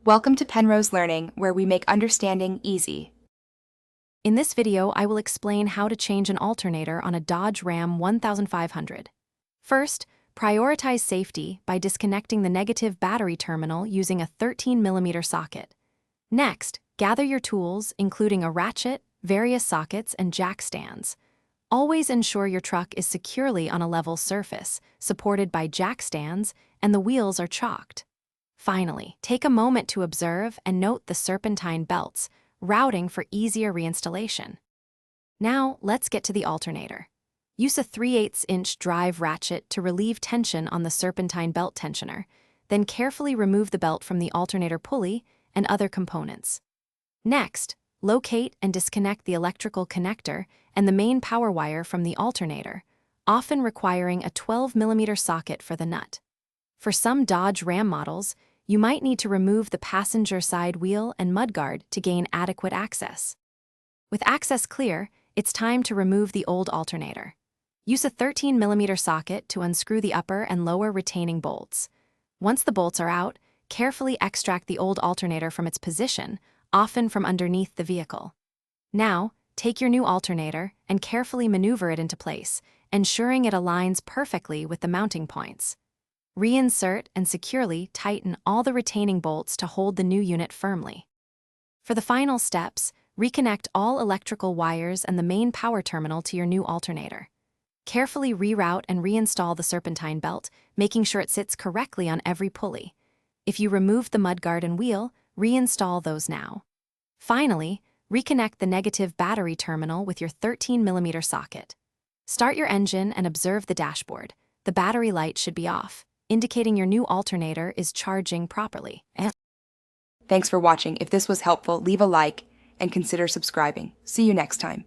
Welcome to Penrose Learning, where we make understanding easy. In this video, I will explain how to change an alternator on a Dodge Ram 1500. First, prioritize safety by disconnecting the negative battery terminal using a 13mm socket. Next, gather your tools, including a ratchet, various sockets, and jack stands. Always ensure your truck is securely on a level surface, supported by jack stands, and the wheels are chalked. Finally, take a moment to observe and note the serpentine belts, routing for easier reinstallation. Now, let's get to the alternator. Use a 3/8-inch drive ratchet to relieve tension on the serpentine belt tensioner, then carefully remove the belt from the alternator pulley and other components. Next, locate and disconnect the electrical connector and the main power wire from the alternator, often requiring a 12mm socket for the nut. For some Dodge Ram models, you might need to remove the passenger side wheel and mudguard to gain adequate access. With access clear, it's time to remove the old alternator. Use a 13mm socket to unscrew the upper and lower retaining bolts. Once the bolts are out, carefully extract the old alternator from its position, often from underneath the vehicle. Now, take your new alternator and carefully maneuver it into place, ensuring it aligns perfectly with the mounting points. Reinsert and securely tighten all the retaining bolts to hold the new unit firmly. For the final steps, reconnect all electrical wires and the main power terminal to your new alternator. Carefully reroute and reinstall the serpentine belt, making sure it sits correctly on every pulley. If you removed the mudguard and wheel, reinstall those now. Finally, reconnect the negative battery terminal with your 13mm socket. Start your engine and observe the dashboard. The battery light should be off, indicating your new alternator is charging properly. Thanks for watching. If this was helpful, leave a like and consider subscribing. See you next time.